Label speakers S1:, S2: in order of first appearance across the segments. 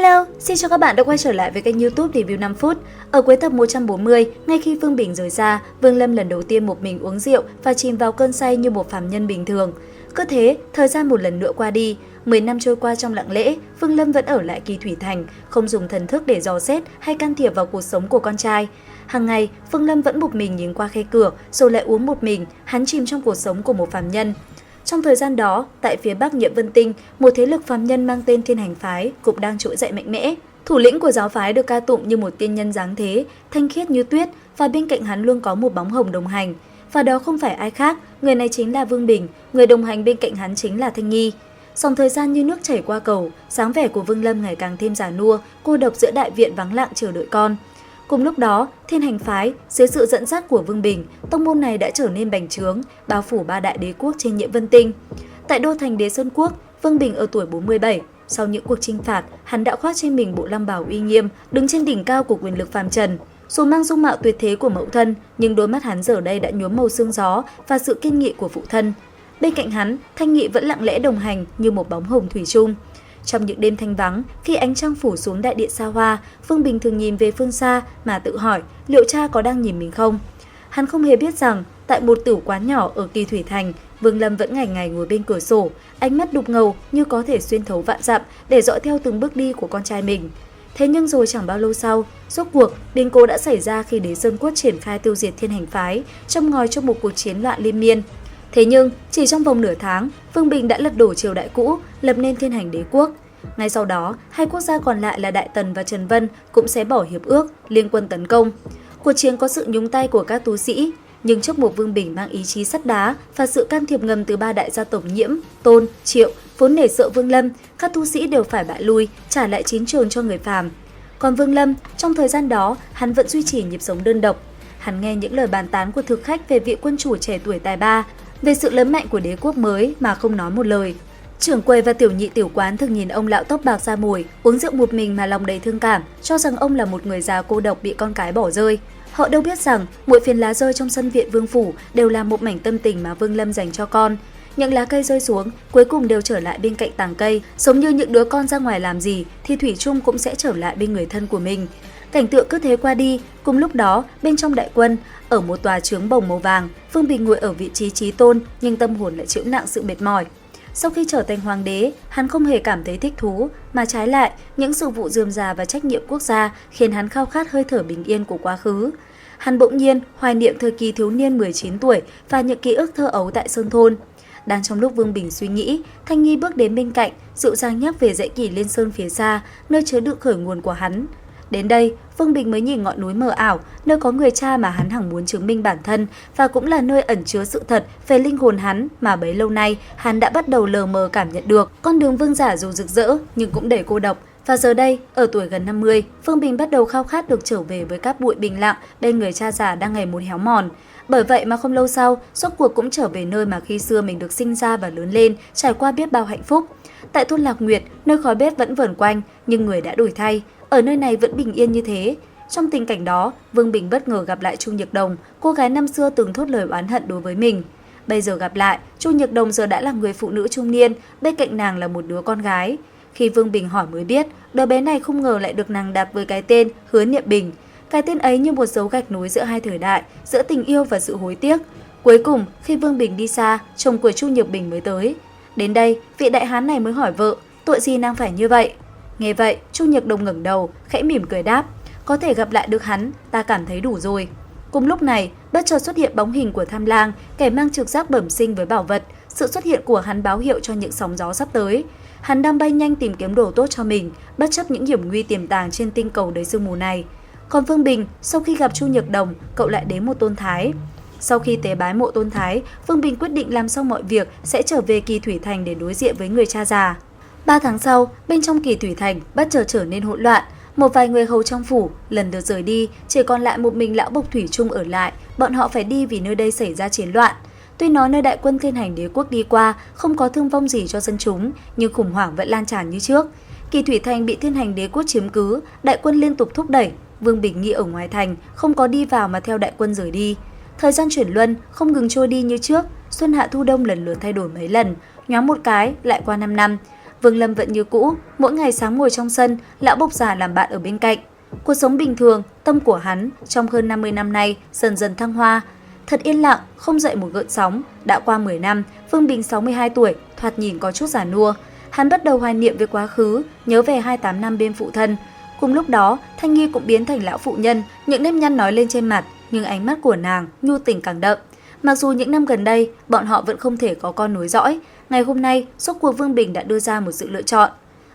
S1: Hello, xin chào các bạn đã quay trở lại với kênh YouTube Review 5 phút. Ở cuối tập 140, ngay khi Phương Bình rời xa, Vương Lâm lần đầu tiên một mình uống rượu và chìm vào cơn say như một phàm nhân bình thường. Cứ thế, thời gian một lần nữa qua đi, 10 năm trôi qua trong lặng lẽ, Vương Lâm vẫn ở lại Kỳ Thủy Thành, không dùng thần thức để dò xét hay can thiệp vào cuộc sống của con trai. Hàng ngày, Vương Lâm vẫn một mình nhìn qua khe cửa, rồi lại uống một mình, hắn chìm trong cuộc sống của một phàm nhân. Trong thời gian đó, tại phía bắc Nhiệm Vân Tinh, một thế lực phàm nhân mang tên Thiên Hành Phái cũng đang trỗi dậy mạnh mẽ. Thủ lĩnh của giáo phái được ca tụng như một tiên nhân dáng thế, thanh khiết như tuyết, và bên cạnh hắn luôn có một bóng hồng đồng hành. Và đó không phải ai khác, người này chính là Vương Bình, người đồng hành bên cạnh hắn chính là Thanh Nghi. Dòng thời gian như nước chảy qua cầu, dáng vẻ của Vương Lâm ngày càng thêm già nua, cô độc giữa đại viện vắng lặng chờ đợi con. Cùng lúc đó, Thiên Hành Phái, dưới sự dẫn dắt của Vương Bình, tông môn này đã trở nên bành trướng, bao phủ 3 đại đế quốc trên Nhiệm Vân Tinh. Tại đô thành Đế Sơn Quốc, Vương Bình ở tuổi 47, sau những cuộc chinh phạt, hắn đã khoác trên mình bộ lam bào uy nghiêm, đứng trên đỉnh cao của quyền lực phàm trần. Dù mang dung mạo tuyệt thế của mẫu thân, nhưng đôi mắt hắn giờ đây đã nhuốm màu sương gió và sự kiên nghị của phụ thân. Bên cạnh hắn, Thanh Nghị vẫn lặng lẽ đồng hành như một bóng hồng thủy chung. Trong những đêm thanh vắng, khi ánh trăng phủ xuống đại điện xa hoa, Vương Bình thường nhìn về phương xa mà tự hỏi liệu cha có đang nhìn mình không. Hắn không hề biết rằng, tại một tử quán nhỏ ở Kỳ Thủy Thành, Vương Lâm vẫn ngày ngày ngồi bên cửa sổ, ánh mắt đục ngầu như có thể xuyên thấu vạn dặm để dõi theo từng bước đi của con trai mình. Thế nhưng rồi chẳng bao lâu sau, rốt cuộc, biến cố đã xảy ra khi Đế Sơn Quốc triển khai tiêu diệt Thiên Hành Phái, châm ngòi cho một cuộc chiến loạn liên miên. Thế nhưng, chỉ trong vòng nửa tháng, Vương Bình đã lật đổ triều đại cũ, lập nên Thiên Hành Đế Quốc. Ngay sau đó, hai quốc gia còn lại là Đại Tần và Trần Vân cũng sẽ bỏ hiệp ước, liên quân tấn công. Cuộc chiến có sự nhúng tay của các tu sĩ, nhưng trước một Vương Bình mang ý chí sắt đá và sự can thiệp ngầm từ 3 đại gia tộc Nhiễm, Tôn, Triệu, vốn nể sợ Vương Lâm, các tu sĩ đều phải bại lui, trả lại chiến trường cho người phàm. Còn Vương Lâm, trong thời gian đó, hắn vẫn duy trì nhịp sống đơn độc. Hắn nghe những lời bàn tán của thực khách về vị quân chủ trẻ tuổi tài ba, về sự lớn mạnh của đế quốc mới mà không nói một lời. Trưởng quầy và tiểu nhị tiểu quán thường nhìn ông lão tóc bạc da mồi, uống rượu một mình mà lòng đầy thương cảm, cho rằng ông là một người già cô độc bị con cái bỏ rơi. Họ đâu biết rằng, mỗi phiến lá rơi trong sân viện vương phủ đều là một mảnh tâm tình mà Vương Lâm dành cho con. Những lá cây rơi xuống, cuối cùng đều trở lại bên cạnh tàng cây, giống như những đứa con ra ngoài làm gì thì thủy chung cũng sẽ trở lại bên người thân của mình. Cảnh tượng cứ thế qua đi, cùng lúc đó, bên trong đại quân, ở một tòa trướng bồng màu vàng, Vương Bình ngồi ở vị trí chí tôn, nhưng tâm hồn lại chịu nặng sự mệt mỏi. Sau khi trở thành hoàng đế, hắn không hề cảm thấy thích thú, mà trái lại, những sự vụ rườm rà và trách nhiệm quốc gia khiến hắn khao khát hơi thở bình yên của quá khứ. Hắn bỗng nhiên hoài niệm thời kỳ thiếu niên 19 tuổi và những ký ức thơ ấu tại Sơn Thôn. Đang trong lúc Vương Bình suy nghĩ, Thanh Nghi bước đến bên cạnh, dịu dàng nhắc về dãy Kỳ Liên Sơn phía xa, nơi chứa đựng khởi nguồn của hắn. Đến đây, Vương Bình mới nhìn ngọn núi mờ ảo, nơi có người cha mà hắn hằng muốn chứng minh bản thân và cũng là nơi ẩn chứa sự thật về linh hồn hắn mà bấy lâu nay hắn đã bắt đầu lờ mờ cảm nhận được. Con đường vương giả dù rực rỡ nhưng cũng đầy cô độc. Và giờ đây, ở tuổi gần 50, Vương Bình bắt đầu khao khát được trở về với các bụi bình lặng bên người cha già đang ngày một héo mòn. Bởi vậy mà không lâu sau, rốt cuộc cũng trở về nơi mà khi xưa mình được sinh ra và lớn lên, trải qua biết bao hạnh phúc. Tại thôn Lạc Nguyệt, nơi khói bếp vẫn vẩn quanh, nhưng người đã đổi thay. Ở nơi này vẫn bình yên như thế. Trong tình cảnh đó, Vương Bình bất ngờ gặp lại Chu Nhược Đồng, cô gái năm xưa từng thốt lời oán hận đối với mình. Bây giờ gặp lại, Chu Nhược Đồng giờ đã là người phụ nữ trung niên, bên cạnh nàng là một đứa con gái. Khi Vương Bình hỏi mới biết, đứa bé này không ngờ lại được nàng đặt với cái tên Hứa Niệm Bình. Cái tên ấy như một dấu gạch nối giữa hai thời đại, giữa tình yêu và sự hối tiếc. Cuối cùng, khi Vương Bình đi xa, chồng của Chu Nhược Bình mới tới. Đến đây, vị đại hán này mới hỏi vợ, tội gì nàng phải như vậy? Nghe vậy, Chu Nhược Đồng ngẩng đầu, khẽ mỉm cười đáp, có thể gặp lại được hắn, ta cảm thấy đủ rồi. Cùng lúc này, bất chợt xuất hiện bóng hình của Tham Lang, kẻ mang trực giác bẩm sinh với bảo vật. Sự xuất hiện của hắn báo hiệu cho những sóng gió sắp tới. Hắn đang bay nhanh tìm kiếm đồ tốt cho mình, bất chấp những hiểm nguy tiềm tàng trên tinh cầu đầy sương mù này. Còn Vương Bình, sau khi gặp Chu Nhược Đồng, cậu lại đến một tôn thái. Sau khi tế bái mộ tôn thái, Vương Bình quyết định làm xong mọi việc sẽ trở về Kỳ Thủy Thành để đối diện với người cha già. 3 tháng sau, bên trong Kỳ Thủy Thành bất chợt trở nên hỗn loạn. Một vài người hầu trong phủ lần lượt rời đi, chỉ còn lại một mình lão Bộc Thủy Trung ở lại. Bọn họ phải đi vì nơi đây xảy ra chiến loạn. Tuy nói nơi đại quân Thiên Hành Đế Quốc đi qua không có thương vong gì cho dân chúng, nhưng khủng hoảng vẫn lan tràn như trước. Kỳ Thủy Thành bị Thiên Hành Đế Quốc chiếm cứ, đại quân liên tục thúc đẩy. Vương Bình nghĩ ở ngoài thành không có đi vào mà theo đại quân rời đi. Thời gian chuyển luân không ngừng trôi đi như trước, xuân hạ thu đông lần lượt thay đổi mấy lần, nhoáng một cái lại qua 5 năm. Vương Lâm vẫn như cũ, mỗi ngày sáng ngồi trong sân, lão bộc già làm bạn ở bên cạnh. Cuộc sống bình thường, tâm của hắn trong hơn 50 năm nay dần dần thăng hoa. Thật yên lặng, không dậy một gợn sóng. Đã qua 10 năm, Vương Bình 62 tuổi, thoạt nhìn có chút già nua. Hắn bắt đầu hoài niệm về quá khứ, nhớ về 28 năm bên phụ thân. Cùng lúc đó, Thanh Nghi cũng biến thành lão phụ nhân, những nếp nhăn nói lên trên mặt, nhưng ánh mắt của nàng nhu tình càng đậm. Mặc dù những năm gần đây, bọn họ vẫn không thể có con nối dõi, ngày hôm nay, rốt cuộc Vương Bình đã đưa ra một sự lựa chọn.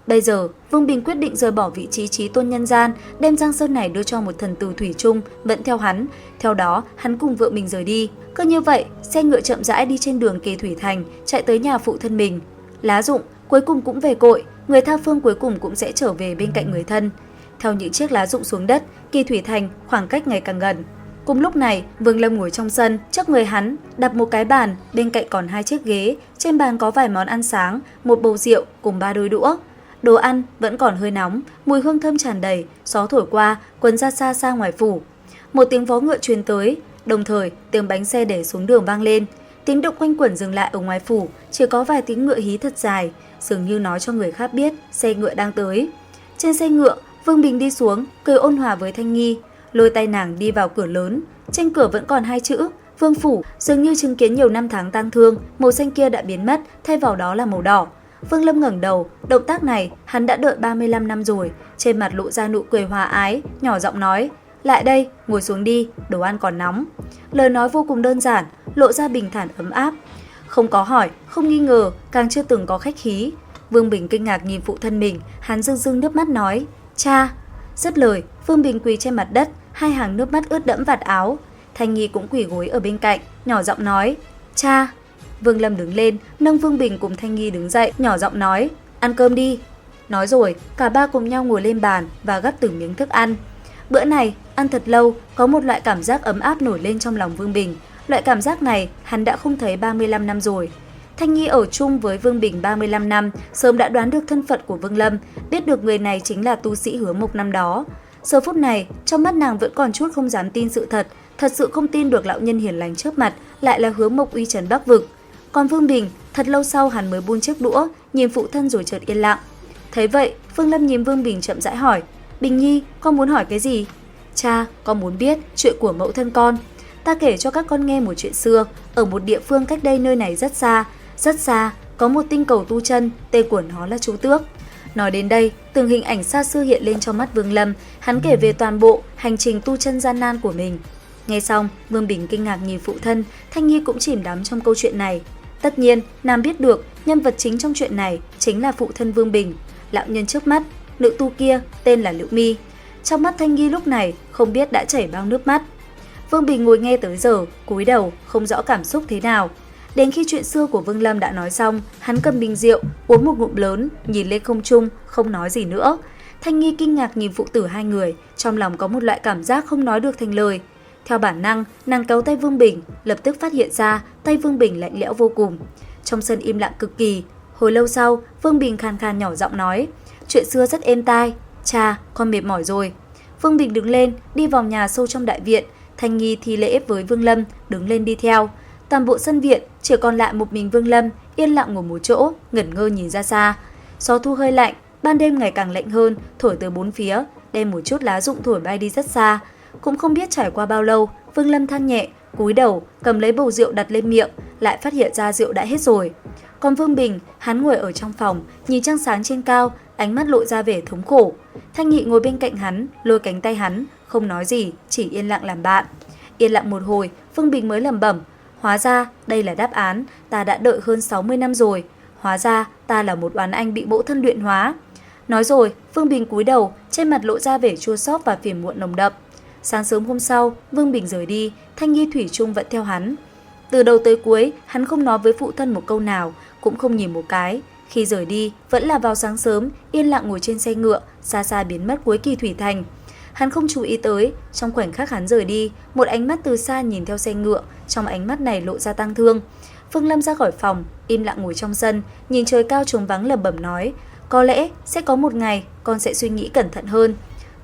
S1: Bây giờ, Vương Bình quyết định rời bỏ vị trí chí tôn nhân gian, đem Giang Sơn này đưa cho một thần tử thủy chung vẫn theo hắn. Theo đó, hắn cùng vợ mình rời đi. Cứ như vậy, xe ngựa chậm rãi đi trên đường Kỳ Thủy Thành, chạy tới nhà phụ thân mình. Lá Dụng cuối cùng cũng về cội, người tha phương cuối cùng cũng sẽ trở về bên cạnh người thân. Theo những chiếc lá rụng xuống đất, Kỳ Thủy Thành khoảng cách ngày càng gần. Cùng lúc này, Vương Lâm ngồi trong sân, trước người hắn đặt một cái bàn, bên cạnh còn 2 chiếc ghế, trên bàn có vài món ăn sáng, một bầu rượu cùng 3 đôi đũa. Đồ ăn vẫn còn hơi nóng, mùi hương thơm tràn đầy, gió thổi qua, quấn ra xa xa ngoài phủ. Một tiếng vó ngựa truyền tới, đồng thời tiếng bánh xe để xuống đường vang lên. Tiếng động quanh quẩn dừng lại ở ngoài phủ, chỉ có vài tiếng ngựa hí thật dài, dường như nói cho người khác biết xe ngựa đang tới. Trên xe ngựa, Vương Bình đi xuống, cười ôn hòa với Thanh Nghi, lôi tay nàng đi vào cửa lớn. Trên cửa vẫn còn 2 chữ Vương phủ, dường như chứng kiến nhiều năm tháng tang thương, màu xanh kia đã biến mất, thay vào đó là màu đỏ. Vương Lâm ngẩng đầu, động tác này hắn đã đợi 35 năm rồi, trên mặt lộ ra nụ cười hòa ái, nhỏ giọng nói: "Lại đây, ngồi xuống đi, đồ ăn còn nóng." Lời nói vô cùng đơn giản, lộ ra bình thản ấm áp. Không có hỏi, không nghi ngờ, càng chưa từng có khách khí. Vương Bình kinh ngạc nhìn phụ thân mình, hắn rưng rưng nước mắt nói: "Cha." Dứt lời, Vương Bình quỳ trên mặt đất, 2 hàng nước mắt ướt đẫm vạt áo. Thanh Nghi cũng quỳ gối ở bên cạnh, nhỏ giọng nói: "Cha." Vương Lâm đứng lên, nâng Vương Bình cùng Thanh Nghi đứng dậy, nhỏ giọng nói: "Ăn cơm đi." Nói rồi, cả ba cùng nhau ngồi lên bàn và gắp từng miếng thức ăn. Bữa này, ăn thật lâu, có một loại cảm giác ấm áp nổi lên trong lòng Vương Bình. Loại cảm giác này, hắn đã không thấy 35 năm rồi. Thanh Nghi ở chung với Vương Bình 35 năm, sớm đã đoán được thân phận của Vương Lâm, biết được người này chính là tu sĩ Hứa Mộc năm đó. Giờ phút này, trong mắt nàng vẫn còn chút không dám tin sự thật sự không tin được lão nhân hiền lành trước mặt lại là Hứa Mộc uy trấn Bắc vực. Còn Vương Bình, thật lâu sau hắn mới buông chiếc đũa, nhìn phụ thân rồi chợt yên lặng. Thấy vậy, Vương Lâm nhìn Vương Bình chậm rãi hỏi: "Bình Nhi, con muốn hỏi cái gì?" "Cha, con muốn biết chuyện của mẫu thân con. Ta kể cho các con nghe một chuyện xưa, ở một địa phương cách đây nơi này rất xa, có một tinh cầu tu chân, tên của nó là Chu Tước." Nói đến đây, từng hình ảnh xa xưa hiện lên trong mắt Vương Lâm, hắn kể về toàn bộ hành trình tu chân gian nan của mình. Nghe xong, Vương Bình kinh ngạc nhìn phụ thân, Thanh Nghi cũng chìm đắm trong câu chuyện này. Tất nhiên, nàng biết được nhân vật chính trong chuyện này chính là phụ thân Vương Bình, lão nhân trước mắt, nữ tu kia tên là Liễu Mi. Trong mắt Thanh Nghi lúc này không biết đã chảy bao nước mắt. Vương Bình ngồi nghe tới giờ, cúi đầu, không rõ cảm xúc thế nào. Đến khi chuyện xưa của Vương Lâm đã nói xong, hắn cầm bình rượu, uống một ngụm lớn, nhìn lên không trung, không nói gì nữa. Thanh Nghi kinh ngạc nhìn phụ tử hai người, trong lòng có một loại cảm giác không nói được thành lời. Theo bản năng, nàng kéo tay Vương Bình, lập tức phát hiện ra tay Vương Bình lạnh lẽo vô cùng. Trong sân im lặng cực kỳ. Hồi lâu sau, Vương Bình khàn khàn nhỏ giọng nói: "Chuyện xưa rất êm tai. Cha, con mệt mỏi rồi." Vương Bình đứng lên, đi vào nhà sâu trong đại viện. Thanh Nghi thi lễ với Vương Lâm, đứng lên đi theo. Toàn bộ sân viện chỉ còn lại một mình Vương Lâm, yên lặng ngồi một chỗ, ngẩn ngơ nhìn ra xa. Gió thu hơi lạnh, ban đêm ngày càng lạnh hơn, thổi từ bốn phía, đem một chút lá rụng thổi bay đi rất xa. Cũng không biết trải qua bao lâu, Vương Lâm than nhẹ, cúi đầu, cầm lấy bầu rượu đặt lên miệng, lại phát hiện ra rượu đã hết rồi. Còn Vương Bình, hắn ngồi ở trong phòng, nhìn trăng sáng trên cao, ánh mắt lộ ra vẻ thống khổ. Thanh Nghị ngồi bên cạnh hắn, lôi cánh tay hắn, không nói gì, chỉ yên lặng làm bạn. Yên lặng một hồi, Vương Bình mới lẩm bẩm: "Hóa ra đây là đáp án, ta đã đợi hơn 60 năm rồi. Hóa ra ta là một oán anh bị mẫu thân luyện hóa." Nói rồi, Vương Bình cúi đầu, trên mặt lộ ra vẻ chua xót và phiền muộn nồng đậm. Sáng sớm hôm sau, Vương Bình rời đi, Thanh Nghi thủy chung vẫn theo hắn. Từ đầu tới cuối, hắn không nói với phụ thân một câu nào, cũng không nhìn một cái. Khi rời đi, vẫn là vào sáng sớm, yên lặng ngồi trên xe ngựa, xa xa biến mất cuối Kỳ Thủy Thành. Hắn không chú ý tới, trong khoảnh khắc hắn rời đi, một ánh mắt từ xa nhìn theo xe ngựa, trong ánh mắt này lộ ra tang thương. Phương Lâm ra khỏi phòng, im lặng ngồi trong sân, nhìn trời cao trống vắng lẩm bẩm nói: "Có lẽ sẽ có một ngày, con sẽ suy nghĩ cẩn thận hơn."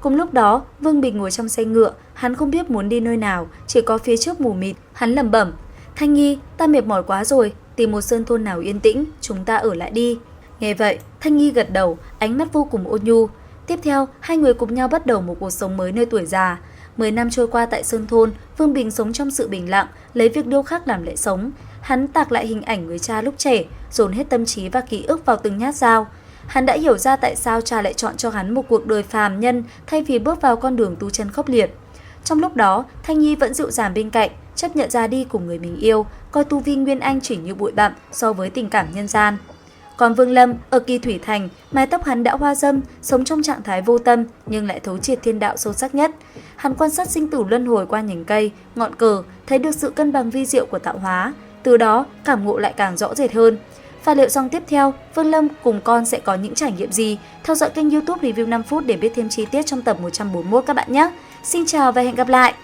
S1: Cùng lúc đó, Vương Bình ngồi trong xe ngựa, hắn không biết muốn đi nơi nào, chỉ có phía trước mù mịt. Hắn lẩm bẩm: "Thanh Nhi, ta mệt mỏi quá rồi, tìm một sơn thôn nào yên tĩnh, chúng ta ở lại đi." Nghe vậy, Thanh Nghi gật đầu, ánh mắt vô cùng ôn nhu. Tiếp theo, hai người cùng nhau bắt đầu một cuộc sống mới nơi tuổi già. 10 năm trôi qua tại Sơn Thôn, Vương Bình sống trong sự bình lặng, lấy việc điêu khắc làm lẽ sống. Hắn tạc lại hình ảnh người cha lúc trẻ, dồn hết tâm trí và ký ức vào từng nhát dao. Hắn đã hiểu ra tại sao cha lại chọn cho hắn một cuộc đời phàm nhân thay vì bước vào con đường tu chân khốc liệt. Trong lúc đó, Thanh Nhi vẫn dịu dàng bên cạnh, chấp nhận ra đi cùng người mình yêu, coi tu vi Nguyên Anh chỉ như bụi bặm so với tình cảm nhân gian. Còn Vương Lâm, ở Kỳ Thủy Thành, mái tóc hắn đã hoa râm, sống trong trạng thái vô tâm nhưng lại thấu triệt thiên đạo sâu sắc nhất. Hắn quan sát sinh tử luân hồi qua nhành cây, ngọn cờ, thấy được sự cân bằng vi diệu của tạo hóa, từ đó cảm ngộ lại càng rõ rệt hơn. Và liệu rằng tiếp theo, Vương Lâm cùng con sẽ có những trải nghiệm gì? Theo dõi kênh YouTube Review 5 phút để biết thêm chi tiết trong tập 141 các bạn nhé. Xin chào và hẹn gặp lại!